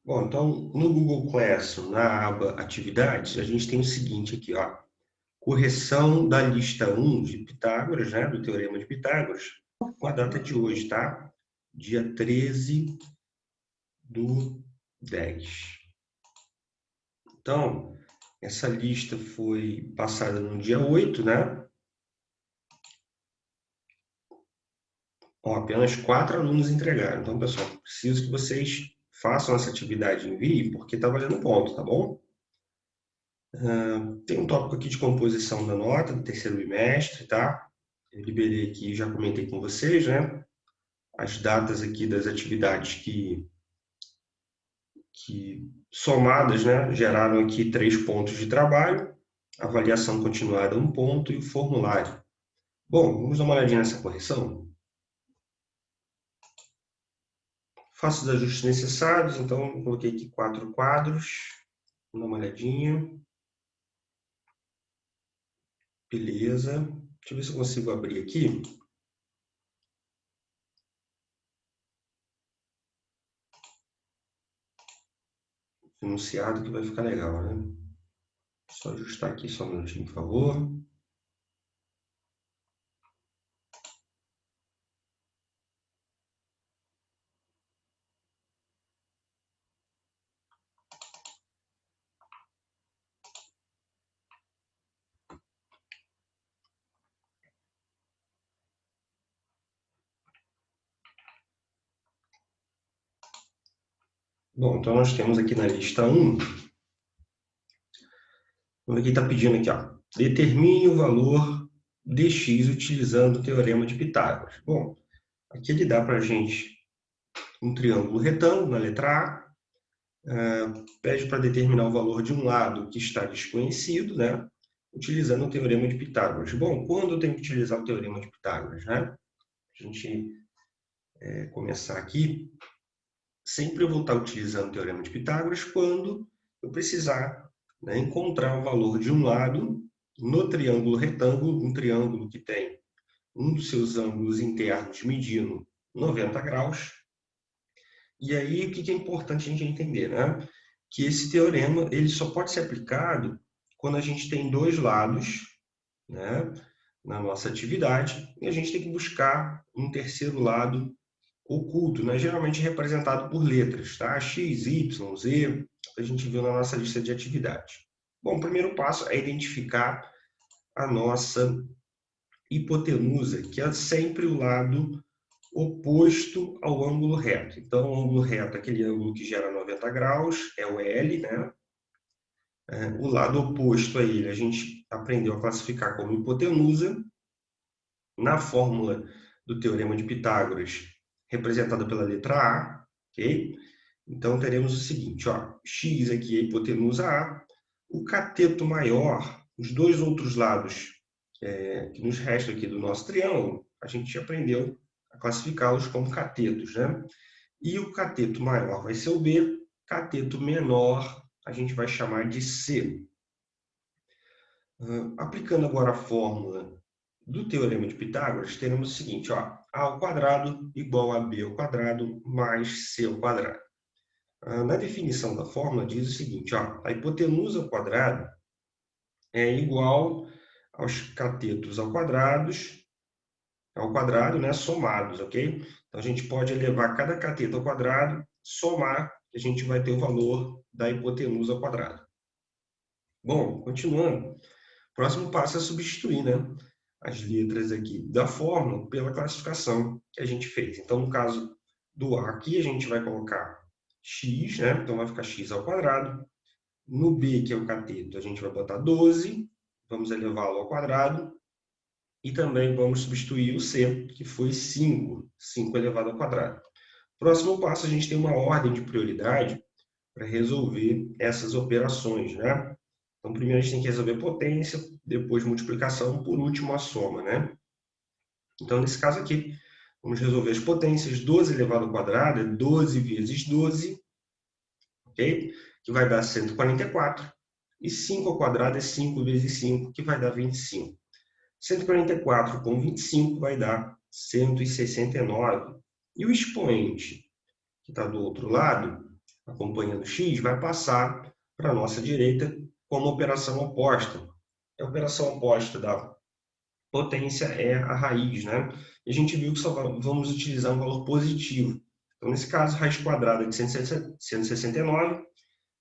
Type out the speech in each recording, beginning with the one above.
Bom, então, no Google Classroom, na aba Atividades, a gente tem o seguinte aqui, ó. Correção da lista 1 de Pitágoras, né, do Teorema de Pitágoras, com a data de hoje, tá? Dia 13/10. Então, essa lista foi passada no dia 8, né? Ó, apenas 4 alunos entregaram. Então, pessoal, preciso que vocês façam essa atividade e enviem, porque está valendo ponto, tá bom? Tem um tópico aqui de composição da nota do terceiro bimestre, tá? Eu liberei aqui, já comentei com vocês, né? As datas aqui das atividades que somadas, né, geraram aqui 3 pontos de trabalho, avaliação continuada 1 ponto e o formulário. Bom, vamos dar uma olhadinha nessa correção. Faço os ajustes necessários, então coloquei aqui 4 quadros. Vamos dar uma olhadinha. Beleza. Deixa eu ver se eu consigo abrir aqui. Enunciado que vai ficar legal, né? Só ajustar aqui só um minutinho, por favor. Bom, então nós temos aqui na lista 1, aqui está pedindo aqui, ó, determine o valor de x utilizando o teorema de Pitágoras. Bom, aqui ele dá para a gente um triângulo retângulo na letra A, pede para determinar o valor de um lado que está desconhecido, né? Utilizando o teorema de Pitágoras. Bom, quando eu tenho que utilizar o teorema de Pitágoras, né? A gente começar aqui, sempre eu vou estar utilizando o teorema de Pitágoras quando eu precisar, né, encontrar o valor de um lado no triângulo retângulo, um triângulo que tem um dos seus ângulos internos medindo 90 graus. E aí, o que é importante a gente entender, né? Que esse teorema ele só pode ser aplicado quando a gente tem dois lados, né, na nossa atividade, e a gente tem que buscar um terceiro lado oculto, né, geralmente representado por letras, tá? X, Y, Z, a gente viu na nossa lista de atividades. Bom, o primeiro passo é identificar a nossa hipotenusa, que é sempre o lado oposto ao ângulo reto. Então, o ângulo reto, aquele ângulo que gera 90 graus, é o L, né? O lado oposto a ele, a gente aprendeu a classificar como hipotenusa. Na fórmula do Teorema de Pitágoras, representada pela letra A, ok? Então, teremos o seguinte, ó, x aqui é a hipotenusa A, o cateto maior, os dois outros lados que nos restam aqui do nosso triângulo, a gente aprendeu a classificá-los como catetos, né? E o cateto maior vai ser o B, cateto menor a gente vai chamar de C. Aplicando agora a fórmula do Teorema de Pitágoras, teremos o seguinte, ó, a ao quadrado igual a b ao quadrado mais c ao quadrado. Na definição da fórmula diz o seguinte, ó, a hipotenusa ao quadrado é igual aos catetos ao quadrado, né, somados, ok? Então, a gente pode elevar cada cateto ao quadrado, somar, e a gente vai ter o valor da hipotenusa ao quadrado. Bom, continuando, o próximo passo é substituir, né, as letras aqui da fórmula pela classificação que a gente fez. Então, no caso do A aqui, a gente vai colocar x, né? Então, vai ficar x ao quadrado. No B, que é o cateto, a gente vai botar 12, vamos elevá-lo ao quadrado. E também vamos substituir o C, que foi 5, 5 elevado ao quadrado. Próximo passo, a gente tem uma ordem de prioridade para resolver essas operações, né? Então, primeiro a gente tem que resolver potência, depois multiplicação, por último a soma, né? Então, nesse caso aqui, vamos resolver as potências. 12 elevado ao quadrado é 12 vezes 12, ok? Que vai dar 144. E 5 ao quadrado é 5 vezes 5, que vai dar 25. 144 com 25 vai dar 169. E o expoente, que está do outro lado, acompanhando x, vai passar para a nossa direita como operação oposta. A operação oposta da potência é a raiz, né? E a gente viu que só vamos utilizar um valor positivo. Então, nesse caso, raiz quadrada de 169,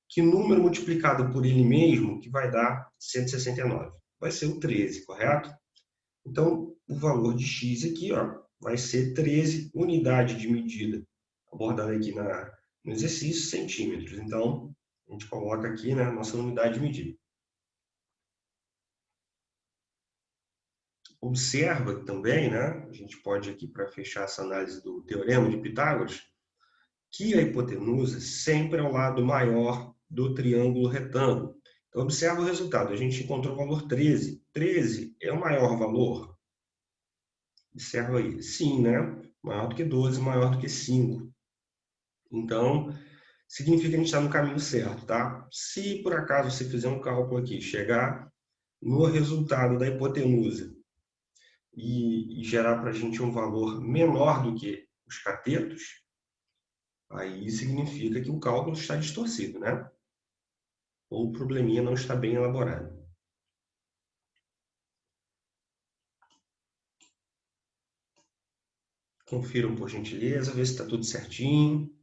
que número multiplicado por ele mesmo que vai dar 169? Vai ser o 13, correto? Então, o valor de x aqui, ó, vai ser 13 unidade de medida, abordada aqui no exercício, centímetros. Então, a gente coloca aqui, né, a nossa unidade de medida. Observa também, né, a gente pode aqui, para fechar essa análise do teorema de Pitágoras, que a hipotenusa sempre é o lado maior do triângulo retângulo. Então, observa o resultado. A gente encontrou o valor 13. 13 é o maior valor? Observa aí. Sim, né? Maior do que 12, maior do que 5. Então, significa que a gente está no caminho certo, tá? Se por acaso você fizer um cálculo aqui, chegar no resultado da hipotenusa e gerar para a gente um valor menor do que os catetos, aí significa que o cálculo está distorcido, né? Ou o probleminha não está bem elaborado. Confiram por gentileza, ver se está tudo certinho.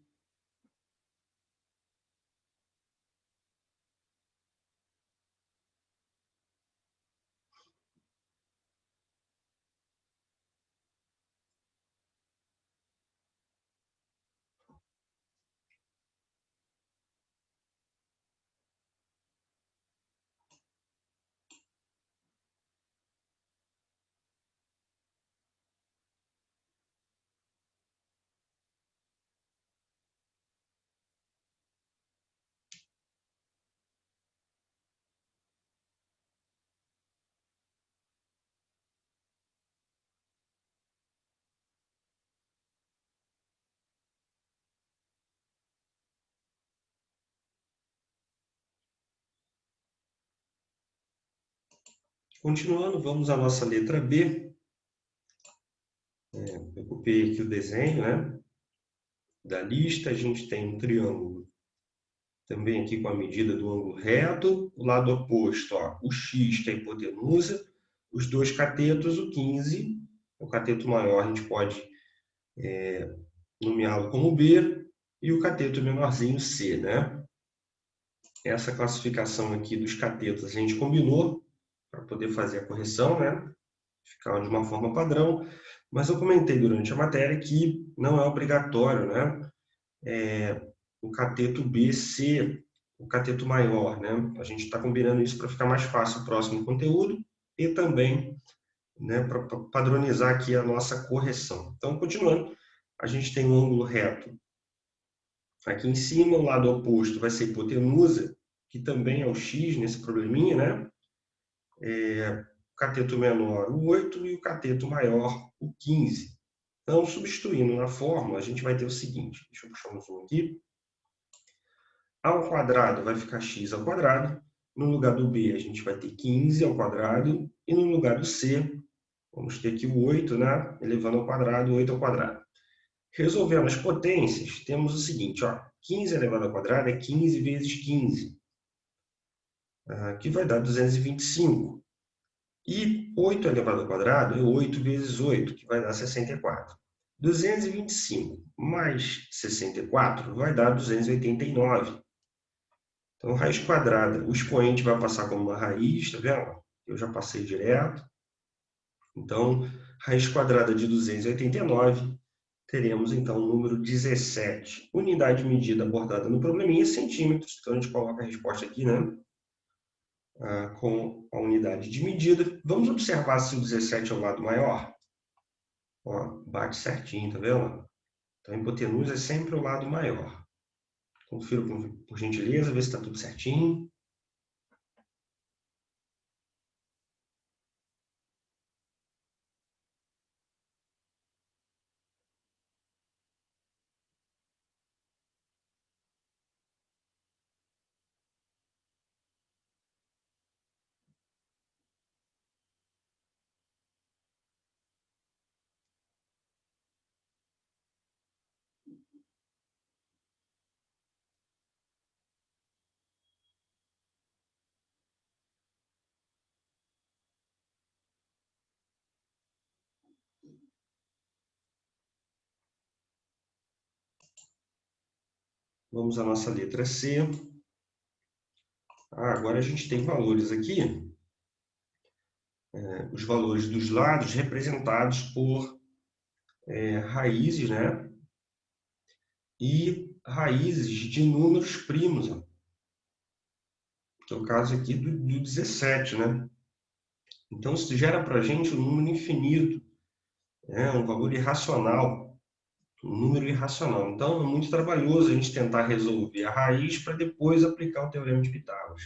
Continuando, vamos à nossa letra B. Eu copiei aqui o desenho, né, da lista. A gente tem um triângulo também aqui com a medida do ângulo reto. O lado oposto, ó, o x, que é a hipotenusa. Os dois catetos, o 15, o cateto maior a gente pode nomeá-lo como B, e o cateto menorzinho C, né? Essa classificação aqui dos catetos a gente combinou para poder fazer a correção, né? Ficar de uma forma padrão, mas eu comentei durante a matéria que não é obrigatório, né? O cateto B ser o cateto maior, né? A gente está combinando isso para ficar mais fácil o próximo conteúdo e também, né, para padronizar aqui a nossa correção. Então, continuando, a gente tem um ângulo reto aqui em cima, o lado oposto vai ser a hipotenusa, que também é o x nesse probleminha, né? O cateto menor, o 8, e o cateto maior, o 15. Então, substituindo na fórmula, a gente vai ter o seguinte, deixa eu puxar um zoom aqui. A ao quadrado vai ficar x ao quadrado, no lugar do b a gente vai ter 15 ao quadrado, e no lugar do c, vamos ter aqui o 8, né? Elevando ao quadrado, 8 ao quadrado. Resolvendo as potências, temos o seguinte, ó, 15 elevado ao quadrado é 15 vezes 15, que vai dar 225. E 8 elevado ao quadrado é 8 vezes 8, que vai dar 64. 225 mais 64 vai dar 289. Então, raiz quadrada, o expoente vai passar como uma raiz, tá vendo? Eu já passei direto. Então, raiz quadrada de 289, teremos então o número 17. Unidade medida abordada no probleminha, centímetros. Então, a gente coloca a resposta aqui, né? Com a unidade de medida. Vamos observar se o 17 é o lado maior. Ó, bate certinho, tá vendo? Então, a hipotenusa é sempre o lado maior. Confira por gentileza, ver se está tudo certinho. Vamos à nossa letra C. Agora a gente tem valores aqui, os valores dos lados representados por raízes, né? E raízes de números primos, ó. Que é o caso aqui do 17, né? Então, isso gera para a gente um número infinito, né? Um valor irracional, um número irracional. Então, é muito trabalhoso a gente tentar resolver a raiz para depois aplicar o teorema de Pitágoras.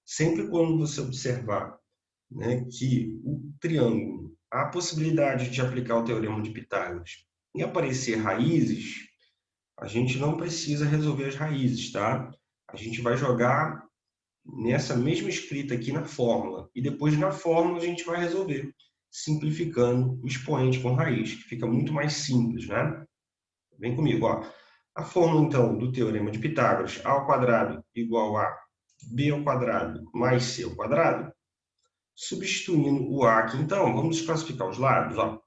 Sempre quando você observar, né, que o triângulo, há a possibilidade de aplicar o teorema de Pitágoras e aparecer raízes, a gente não precisa resolver as raízes, tá? A gente vai jogar nessa mesma escrita aqui na fórmula. E depois na fórmula a gente vai resolver, simplificando o expoente com raiz, que fica muito mais simples, né? Vem comigo, ó. A fórmula, então, do teorema de Pitágoras, a ao quadrado igual a b ao quadrado mais c ao quadrado, substituindo o a aqui, então, vamos classificar os lados, ó.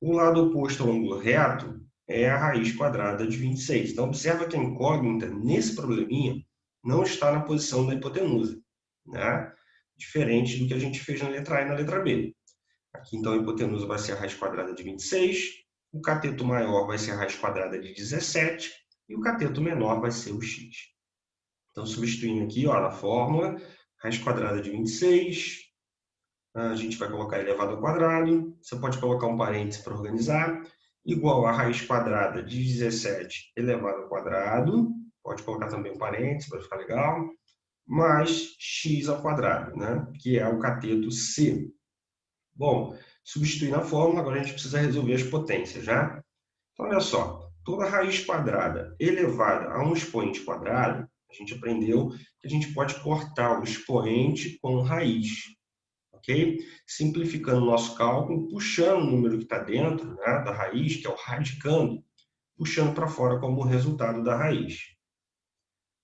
O lado oposto ao ângulo reto é a raiz quadrada de 26. Então, observa que a incógnita, nesse probleminha, não está na posição da hipotenusa, né? Diferente do que a gente fez na letra A e na letra B. Aqui, então, a hipotenusa vai ser a raiz quadrada de 26, o cateto maior vai ser a raiz quadrada de 17 e o cateto menor vai ser o x. Então, substituindo aqui, ó, na fórmula, raiz quadrada de 26, a gente vai colocar elevado ao quadrado, você pode colocar um parêntese para organizar, igual a raiz quadrada de 17 elevado ao quadrado, pode colocar também um parêntese para ficar legal, mais x ao quadrado, né? Que é o cateto C. Bom, substituir na fórmula, agora a gente precisa resolver as potências, já? Então, olha só, toda raiz quadrada elevada a um expoente quadrado, a gente aprendeu que a gente pode cortar o expoente com raiz, ok? Simplificando o nosso cálculo, puxando o número que está dentro, né, da raiz, que é o radicando, puxando para fora como resultado da raiz.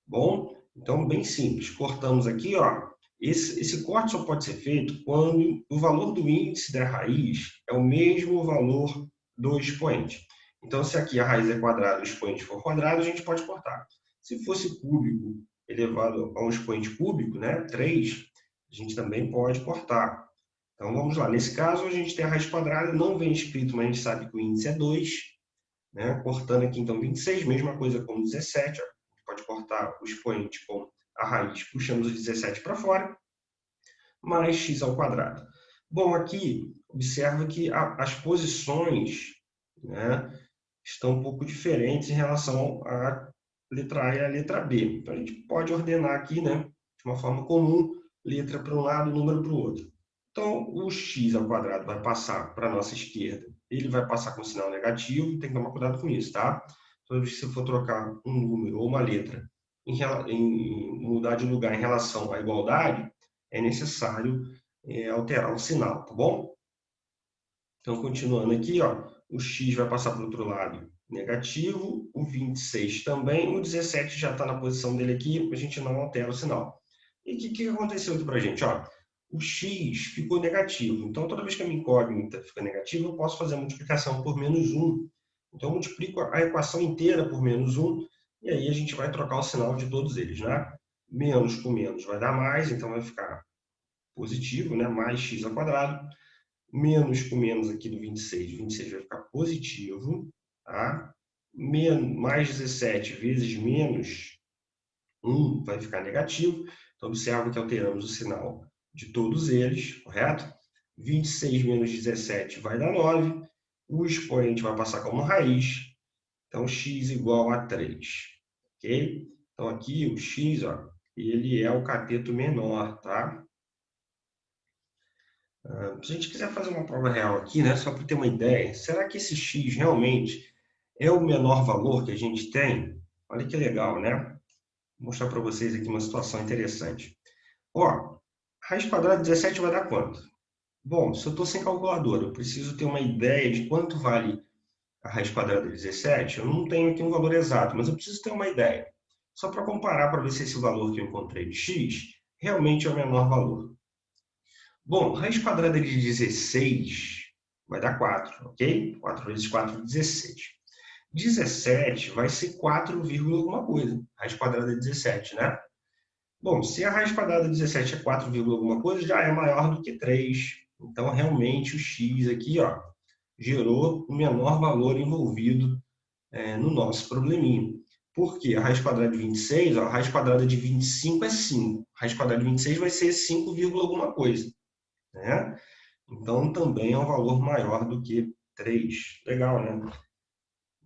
Bom, então, bem simples. Cortamos aqui, ó. Esse corte só pode ser feito quando o valor do índice da raiz é o mesmo valor do expoente. Então, se aqui a raiz é quadrada e o expoente for quadrado, a gente pode cortar. Se fosse cúbico elevado a um expoente cúbico, né, 3, a gente também pode cortar. Então, vamos lá. Nesse caso, a gente tem a raiz quadrada, não vem escrito, mas a gente sabe que o índice é 2. Né? Cortando aqui, então, 26, mesma coisa com 17. Ó. Pode cortar o expoente com a raiz, puxando os 17 para fora, mais x ao quadrado. Bom, aqui, observa que as posições, né, estão um pouco diferentes em relação à letra A e à letra B. Então, a gente pode ordenar aqui, né, de uma forma comum, letra para um lado, número para o outro. Então, o x ao quadrado vai passar para a nossa esquerda, ele vai passar com sinal negativo, tem que tomar cuidado com isso, tá? Toda vez que você for trocar um número ou uma letra, em mudar de lugar em relação à igualdade, é necessário alterar o sinal, tá bom? Então, continuando aqui, ó, o x vai passar para o outro lado negativo, o 26 também, o 17 já está na posição dele aqui, a gente não altera o sinal. E o que aconteceu aqui para a gente? Ó, o x ficou negativo, então toda vez que a minha incógnita fica negativa, eu posso fazer a multiplicação por menos 1. Então, eu multiplico a equação inteira por menos 1, e aí a gente vai trocar o sinal de todos eles, né? Menos com menos vai dar mais, então vai ficar positivo, né? Mais x ao quadrado. Menos com menos aqui do 26, 26 vai ficar positivo, tá? Mais 17 vezes menos 1 vai ficar negativo. Então, observa que alteramos o sinal de todos eles, correto? 26 menos 17 vai dar 9. O expoente vai passar como raiz. Então, x igual a 3, ok? Então, aqui o x, ó, ele é o cateto menor, tá? Se a gente quiser fazer uma prova real aqui, né, só para ter uma ideia, será que esse x realmente é o menor valor que a gente tem? Olha que legal, né? Vou mostrar para vocês aqui uma situação interessante. Ó, raiz quadrada de 17 vai dar quanto? Bom, se eu estou sem calculadora, eu preciso ter uma ideia de quanto vale a raiz quadrada de 17. Eu não tenho aqui um valor exato, mas eu preciso ter uma ideia. Só para comparar, para ver se esse valor que eu encontrei de x realmente é o menor valor. Bom, raiz quadrada de 16 vai dar 4, ok? 4 vezes 4, 16. 17 vai ser 4, alguma coisa. Raiz quadrada de 17, né? Bom, se a raiz quadrada de 17 é 4, alguma coisa, já é maior do que 3. Então, realmente, o x aqui, ó, gerou o menor valor envolvido no nosso probleminha. Por quê? A raiz quadrada de 26, ó, a raiz quadrada de 25 é 5. A raiz quadrada de 26 vai ser 5, alguma coisa. Né? Então, também é um valor maior do que 3. Legal, né?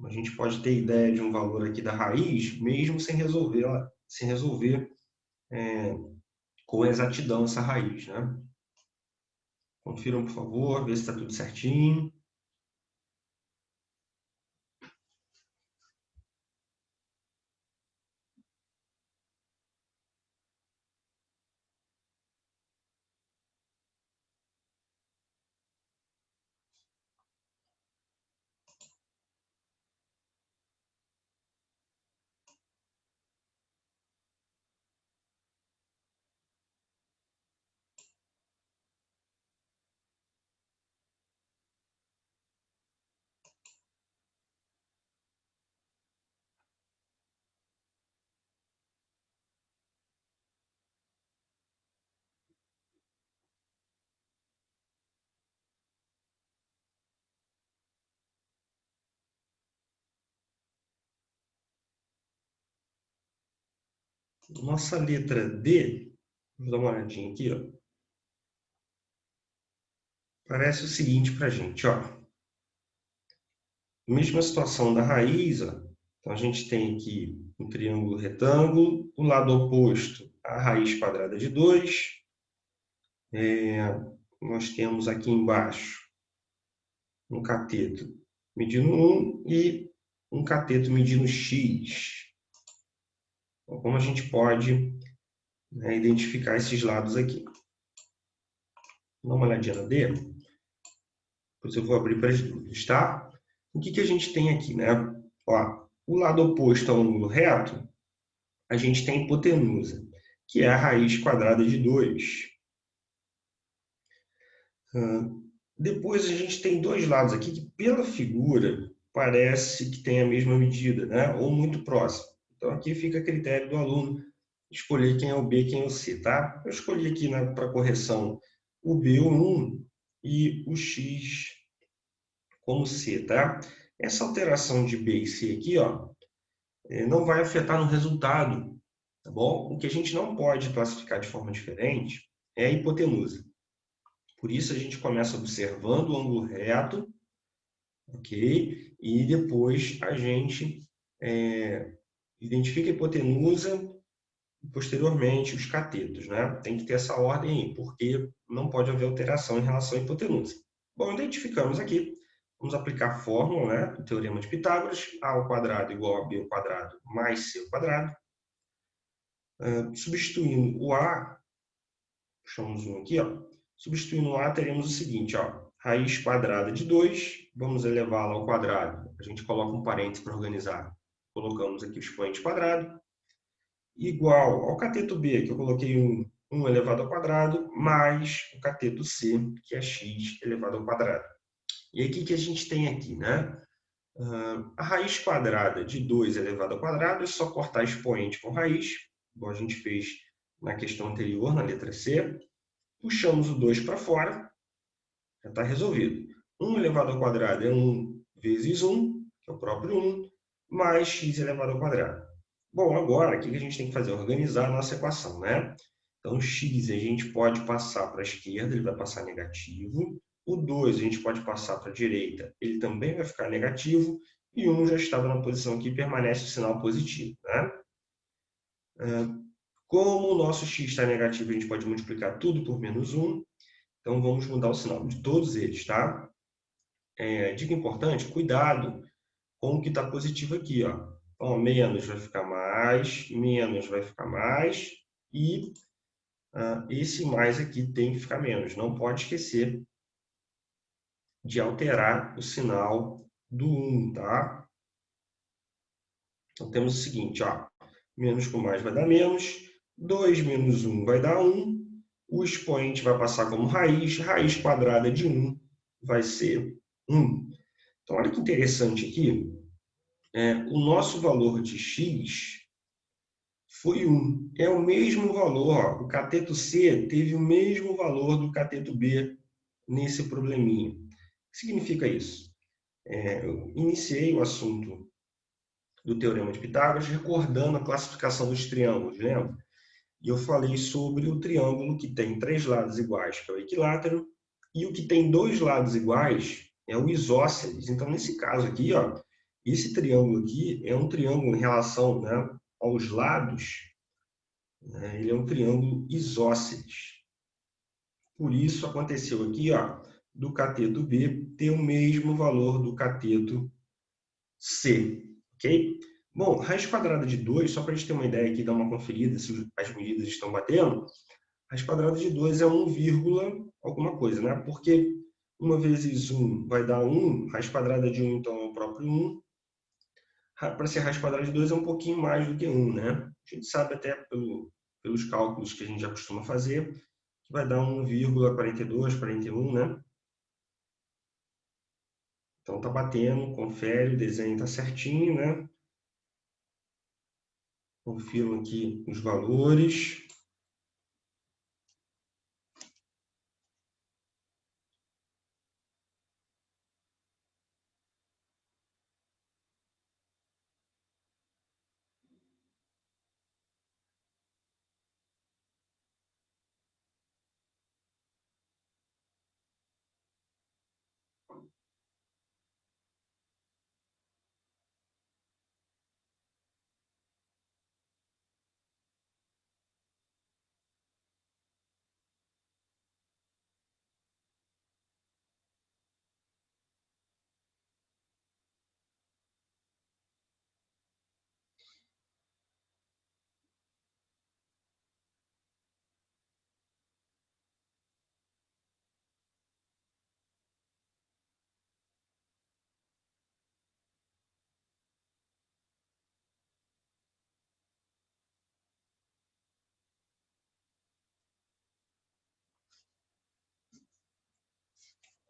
A gente pode ter ideia de um valor aqui da raiz, mesmo sem resolver com exatidão essa raiz. Né? Confiram, por favor, ver se está tudo certinho. Nossa letra D, vou dar uma olhadinha aqui, ó, parece o seguinte para a gente, ó. Mesma situação da raiz, ó. Então, a gente tem aqui um triângulo retângulo, o lado oposto, a raiz quadrada de 2. Nós temos aqui embaixo um cateto medindo 1 e um cateto medindo x. Então, como a gente pode identificar esses lados aqui? Dá uma olhadinha na D, depois eu vou abrir para as dúvidas, tá? O que a gente tem aqui, né? Ó, o lado oposto ao ângulo reto, a gente tem a hipotenusa, que é a raiz quadrada de 2. Depois a gente tem dois lados aqui que, pela figura, parece que tem a mesma medida, né? Ou muito próximo. Então, aqui fica a critério do aluno escolher quem é o B e quem é o C, tá? Eu escolhi aqui para correção o B, o 1, e o X como C, tá? Essa alteração de B e C aqui, ó, não vai afetar no resultado, tá bom? O que a gente não pode classificar de forma diferente é a hipotenusa. Por isso, a gente começa observando o ângulo reto, ok? E depois a gente identifica a hipotenusa e, posteriormente, os catetos, né? Tem que ter essa ordem aí, porque não pode haver alteração em relação à hipotenusa. Bom, identificamos aqui. Vamos aplicar a fórmula, né, do teorema de Pitágoras, a ao quadrado igual a b ao quadrado mais c ao quadrado. Substituindo o a, puxamos um aqui, ó. Substituindo o a, teremos o seguinte, ó, raiz quadrada de 2, vamos elevá-la ao quadrado. A gente coloca um parênteses para organizar. Colocamos aqui o expoente quadrado, igual ao cateto b, que eu coloquei 1 elevado ao quadrado, mais o cateto c, que é x elevado ao quadrado. E aí, o que a gente tem aqui, né? A raiz quadrada de 2 elevado ao quadrado é só cortar expoente com raiz, igual a gente fez na questão anterior, na letra C. Puxamos o 2 para fora, já está resolvido. 1 elevado ao quadrado é 1 vezes 1, que é o próprio 1, mais x elevado ao quadrado. Bom, agora, o que a gente tem que fazer? Organizar a nossa equação, né? Então, x a gente pode passar para a esquerda, ele vai passar negativo. O 2 a gente pode passar para a direita, ele também vai ficar negativo. E 1 já estava na posição aqui, permanece o sinal positivo, né? Como o nosso x está negativo, a gente pode multiplicar tudo por menos 1. Então, vamos mudar o sinal de todos eles, tá? Dica importante, cuidado com o que está positivo aqui, ó. Então, menos vai ficar mais, menos vai ficar mais, e esse mais aqui tem que ficar menos. Não pode esquecer de alterar o sinal do 1, tá? Então, temos o seguinte, ó. Menos com mais vai dar menos, 2 menos 1 vai dar 1, o expoente vai passar como raiz quadrada de 1 vai ser 1. Então, olha que interessante aqui. o nosso valor de x foi 1. É o mesmo valor, ó, o cateto C teve o mesmo valor do cateto B nesse probleminha. O que significa isso? Eu iniciei o assunto do Teorema de Pitágoras recordando a classificação dos triângulos, lembra? E eu falei sobre o triângulo que tem três lados iguais, que é o equilátero, e o que tem dois lados iguais é o isósceles. Então, nesse caso aqui, ó, esse triângulo aqui é um triângulo em relação, né, aos lados, né, ele é um triângulo isósceles. Por isso, aconteceu aqui, ó, do cateto B ter o mesmo valor do cateto C, ok? Bom, raiz quadrada de 2, só para a gente ter uma ideia aqui, dar uma conferida se as medidas estão batendo, raiz quadrada de 2 é 1, alguma coisa, né? Porque 1 vezes 1 vai dar 1, raiz quadrada de 1 então é o próprio 1. Para ser raiz quadrada de 2 é um pouquinho mais do que 1, né? A gente sabe até pelos cálculos que a gente já costuma fazer, que vai dar 1,42, 41, né? Então tá batendo, confere, o desenho tá certinho, né? Confirmo aqui os valores.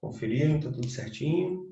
Conferiram, tá tudo certinho.